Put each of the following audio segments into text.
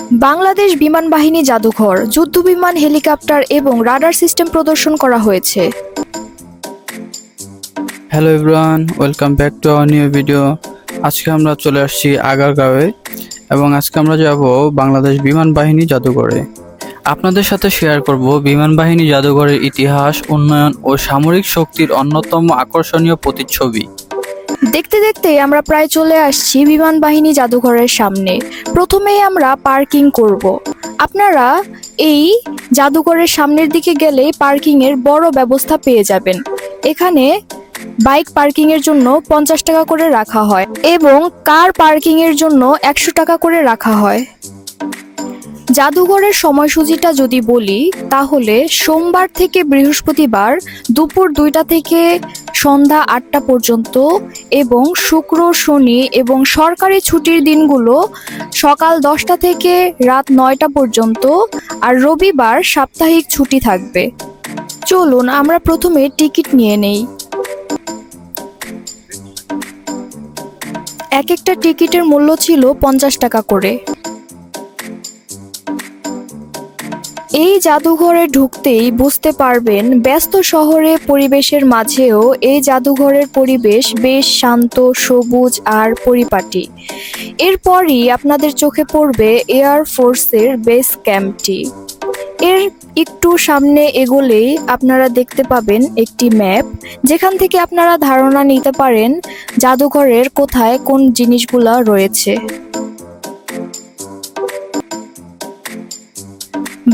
বাংলাদেশ বিমান বাহিনী জাদুঘর যুদ্ধবিমান, হেলিকপ্টার এবং রাডার সিস্টেম প্রদর্শন করা হয়েছে। Hello everyone, welcome back to our new video. আজকে আমরা চলে আসছি আগারগাঁওয়ে এবং আজকে আমরা যাব বাংলাদেশ বিমান বাহিনী জাদুঘরে। আপনাদের সাথে শেয়ার করব বিমান বাহিনী জাদুঘরের ইতিহাস, উন্নয়ন ও সামরিক শক্তির অন্যতম আকর্ষণীয় প্রতিচ্ছবি। দেখতে দেখতে আমরা প্রায় চলে আসছি বিমান বাহিনী জাদুঘরের সামনে। প্রথমেই আমরা পার্কিং করব। আপনারা এই জাদুঘরের সামনের দিকে গেলে পার্কিং এর বড় ব্যবস্থা পেয়ে যাবেন। এখানে বাইক পার্কিং এর জন্য 50 টাকা করে রাখা হয় এবং কার পার্কিং এর জন্য 100 টাকা করে রাখা হয়। জাদুঘরের সময়সূচিটা যদি বলি তাহলে সোমবার থেকে বৃহস্পতিবার দুপুর 2টা থেকে সন্ধ্যা 8টা পর্যন্ত এবং শুক্র, শনি এবং সরকারি ছুটির দিনগুলো সকাল 10টা থেকে রাত 9টা পর্যন্ত, আর রবিবার সাপ্তাহিক ছুটি থাকবে। চলুন আমরা প্রথমে টিকিট নিয়ে নেই। এক একটা টিকিটের মূল্য ছিল 50 টাকা করে। এই জাদুঘরে ঢুকতেই বুঝতে পারবেন ব্যস্ত শহরে পরিবেশের মাঝেও এই জাদুঘরের পরিবেশ বেশ শান্ত, সবুজ আর পরিপাটি। এরপরই আপনাদের চোখে পড়বে এয়ার ফোর্সের বেস ক্যাম্পটি। এর একটু সামনে এগোলেই আপনারা দেখতে পাবেন একটি ম্যাপ, যেখান থেকে আপনারা ধারণা নিতে পারেন জাদুঘরের কোথায় কোন জিনিসগুলো রয়েছে।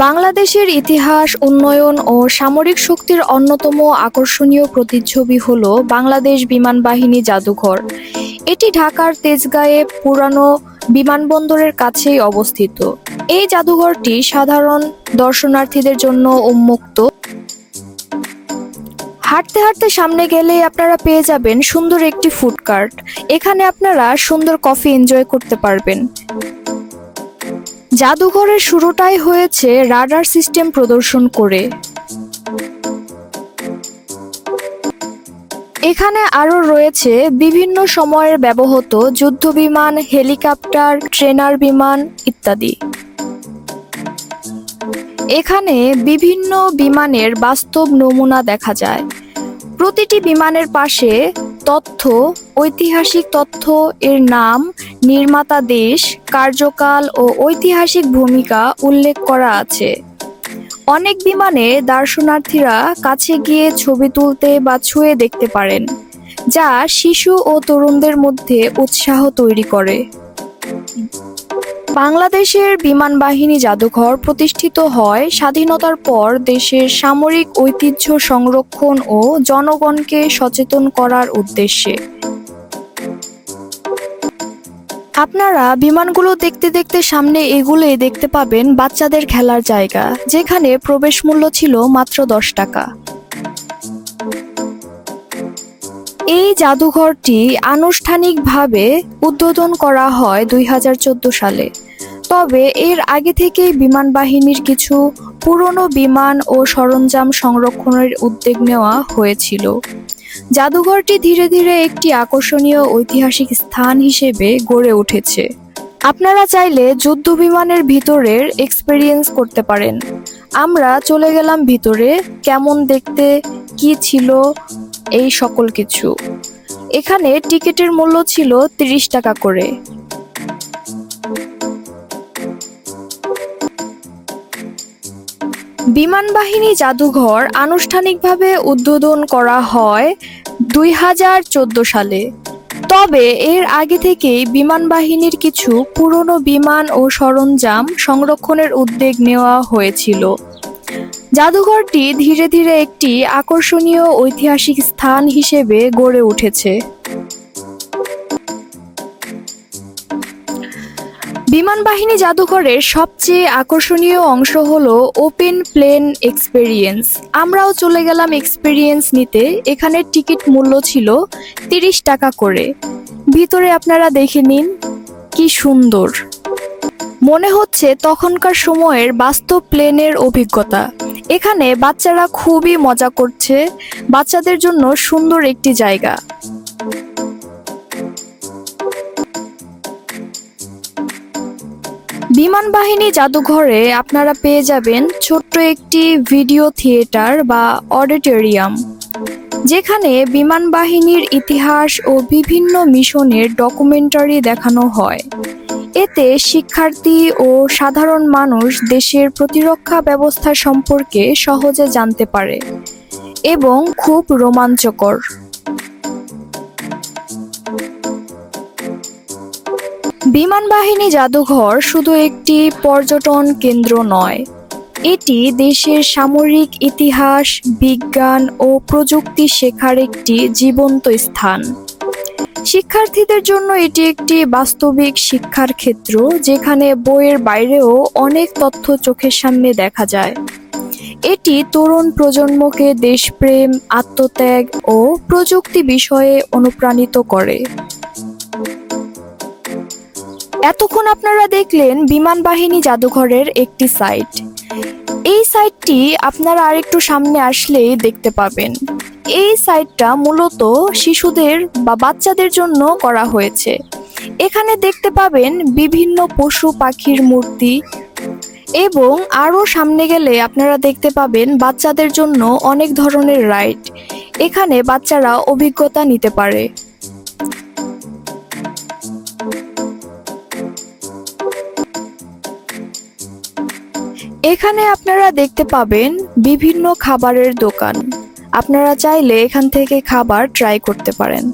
বাংলাদেশের ইতিহাস, উন্নয়ন ও সামরিক শক্তির অন্যতম আকর্ষণীয় প্রতিচ্ছবি হল বাংলাদেশ বিমান বাহিনী জাদুঘর। এটি ঢাকার তেজগাঁয়ে পুরানো বিমানবন্দরের কাছেই অবস্থিত। এই জাদুঘরটি সাধারণ দর্শনার্থীদের জন্য উন্মুক্ত। হাঁটতে হাঁটতে সামনে গেলেই আপনারা পেয়ে যাবেন সুন্দর একটি ফুড কার্ট। এখানে আপনারা সুন্দর কফি এনজয় করতে পারবেন। জাদুঘরের শুরুটাই হয়েছে রাডার সিস্টেম প্রদর্শন করে। এখানে আরো রয়েছে বিভিন্ন সময়ের ব্যবহৃত যুদ্ধ বিমান, হেলিকপ্টার, ট্রেনার বিমান ইত্যাদি। এখানে বিভিন্ন বিমানের বাস্তব নমুনা দেখা যায়। প্রতিটি বিমানের পাশে তথ্য, ঐতিহাসিক তথ্য, এর নাম, নির্মাতা দেশ, কার্যকাল ও ঐতিহাসিক ভূমিকা উল্লেখ করা আছে। অনেক বিমানে দর্শনার্থীরা কাছে গিয়ে ছবি তুলতে বা ছুঁয়ে দেখতে পারেন, যা শিশু ও তরুণদের মধ্যে উৎসাহ তৈরি করে। বাংলাদেশের বিমান বাহিনী জাদুঘর প্রতিষ্ঠিত হয় স্বাধীনতার পর দেশের সামরিক ঐতিহ্য সংরক্ষণ ও জনগণকে সচেতন করার উদ্দেশ্যে। আপনারা বিমানগুলো দেখতে দেখতে সামনে এগুলে দেখতে পাবেন বাচ্চাদের খেলার জায়গা, যেখানে প্রবেশ মূল্য ছিল মাত্র 10 টাকা। এই জাদুঘরটি আনুষ্ঠানিকভাবে উদ্বোধন করা হয় 2014 সালে। তবে এর আগে থেকেই বিমান বাহিনীর কিছু পুরনো বিমান ও সরঞ্জাম সংরক্ষণের উদ্যোগ নেওয়া হয়েছিল। জাদুঘরটি ধীরে ধীরে একটি আকর্ষণীয় ঐতিহাসিক স্থান হিসেবে গড়ে উঠেছে। আপনারা চাইলে যুদ্ধ বিমানের ভিতরের এক্সপেরিয়েন্স করতে পারেন। আমরা চলে গেলাম ভিতরে, কেমন দেখতে, কি ছিল এই সকল কিছু। এখানে টিকিটের মূল্য ছিল 30 টাকা করে। বিমান বাহিনী জাদুঘর আনুষ্ঠানিকভাবে উদ্বোধন করা হয় 2014 সালে। তবে এর আগে থেকেই বিমান বাহিনীর কিছু পুরনো বিমান ও সরঞ্জাম সংরক্ষণের উদ্যোগ নেওয়া হয়েছিল। জাদুঘরটি ধীরে ধীরে একটি আকর্ষণীয় ঐতিহাসিক স্থান হিসেবে গড়ে উঠেছে। বিমান বাহিনী জাদুঘরের সবচেয়ে আকর্ষণীয় অংশ হলো ওপেন প্লেন এক্সপেরিয়েন্স। আমরাও চলে গেলাম এক্সপেরিয়েন্স নিতে। এখানে টিকিট মূল্য ছিল 30 টাকা করে। ভিতরে আপনারা দেখে নিন, কি সুন্দর, মনে হচ্ছে তখনকার সময়ের বাস্তব প্লেনের অভিজ্ঞতা। এখানে বাচ্চারা খুবই মজা করছে। বাচ্চাদের জন্য সুন্দর একটি জায়গা। বিমান বাহিনী জাদুঘরে আপনারা পেয়ে যাবেন ছোট্ট একটি ভিডিও থিয়েটার বা অডিটোরিয়াম, যেখানে বিমান বাহিনীর ইতিহাস ও বিভিন্ন মিশনের ডকুমেন্টারি দেখানো হয়। এতে শিক্ষার্থী ও সাধারণ মানুষ দেশের প্রতিরক্ষা ব্যবস্থা সম্পর্কে সহজে জানতে পারে এবং খুব রোমাঞ্চকর। বিমান বাহিনী জাদুঘর শুধু একটি পর্যটন কেন্দ্র নয়, এটি দেশের সামরিক ইতিহাস, বিজ্ঞান ও প্রযুক্তি শেখার একটি জীবন্ত স্থান। শিক্ষার্থীদের জন্য এটি একটি বাস্তবিক শিক্ষার ক্ষেত্র, যেখানে বইয়ের বাইরেও অনেক তথ্য চোখের সামনে দেখা যায়। এটি তরুণ প্রজন্মকে দেশপ্রেম, আত্মত্যাগ ও প্রযুক্তি বিষয়ে অনুপ্রাণিত করে। এতক্ষণ আপনারা দেখলেন বিমান বাহিনী জাদুঘরের একটি সাইট। এই সাইটটি আপনারা আরেকটু সামনে আসলেই দেখতে পাবেন। এই সাইটটা মূলত শিশুদের বা বাচ্চাদের জন্য করা হয়েছে। এখানে দেখতে পাবেন বিভিন্ন পশু পাখির মূর্তি, এবং আরও সামনে গেলে আপনারা দেখতে পাবেন বাচ্চাদের জন্য অনেক ধরনের রাইড। এখানে বাচ্চারা অভিজ্ঞতা নিতে পারে। এখানে আপনারা দেখতে পাবেন বিভিন্ন খাবারের দোকান। আপনারা চাইলে এখান থেকে খাবার ট্রাই করতে পারেন।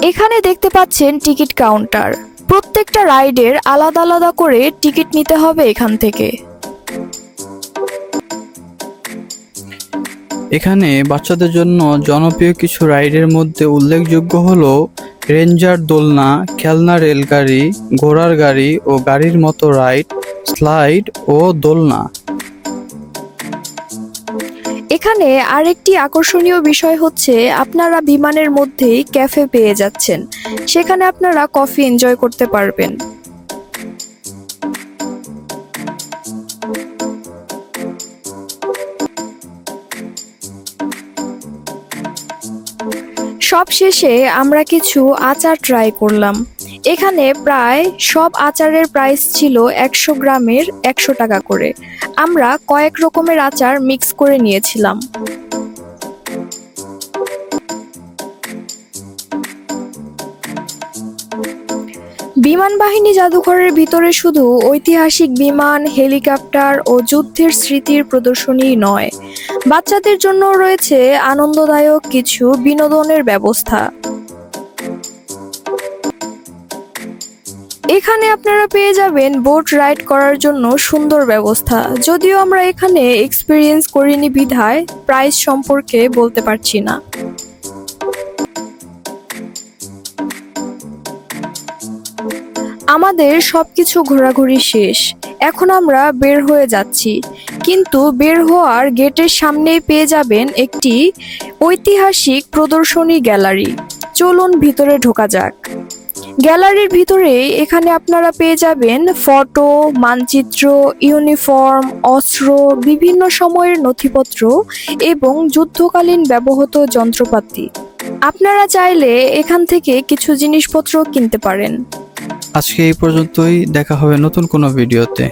এখানে দেখতে পাচ্ছেন টিকিট কাউন্টার। প্রত্যেকটা রাইডের আলাদা আলাদা করে টিকিট নিতে হবে এখান থেকে। এখানে বাচ্চাদের জন্য জনপ্রিয় কিছু রাইডের মধ্যে উল্লেখযোগ্য হলো রেঞ্জার দোলনা, খেলনা রেলগাড়ি, ঘোড়ার গাড়ি ও গাড়ির মতো রাইড, স্লাইড ও দোলনা। এখানে আরেকটি আকর্ষণীয় বিষয় হচ্ছে আপনারা বিমানের মধ্যেই ক্যাফে পেয়ে যাচ্ছেন। সেখানে আপনারা কফি এনজয় করতে পারবেন। সবশেষে আমরা কিছু আচার ট্রাই করলাম। এখানে প্রায় সব আচারের প্রাইস ছিল 100 গ্রামের 100 টাকা করে। আমরা কয়েক রকমের আচার মিক্স করে নিয়েছিলাম। বিমান বাহিনী জাদুঘরের ভিতরে শুধু ঐতিহাসিক বিমান, হেলিকপ্টার ও যুদ্ধের স্মৃতির প্রদর্শনী নয়, বাচ্চাদের জন্য রয়েছে আনন্দদায়ক কিছু বিনোদনের ব্যবস্থা। এখানে আপনারা পেয়ে যাবেন বোট রাইড করার জন্য সুন্দর ব্যবস্থা। যদিও আমরা এখানে এক্সপিরিয়েন্স করিনি বিধায় প্রাইস সম্পর্কে বলতে পারছি না। আমাদের সবকিছু ঘোরাঘুরি শেষ। এখন আমরা বের হয়ে যাচ্ছি, কিন্তু বের হওয়ার গেটের সামনেই পেয়ে যাবেন একটি ঐতিহাসিক প্রদর্শনী গ্যালারি। চলুন ভিতরে ঢোকা যাক। গ্যালারির ভিতরে এখানে আপনারা পেয়ে যাবেন ফটো, মানচিত্র, ইউনিফর্ম, অস্ত্র, বিভিন্ন সময়ের নথিপত্র এবং যুদ্ধকালীন ব্যবহৃত যন্ত্রপাতি। আপনারা চাইলে এখান থেকে কিছু জিনিসপত্র কিনতে পারেন। আজকে এই পর্যন্তই, দেখা হবে নতুন কোনো ভিডিওতে।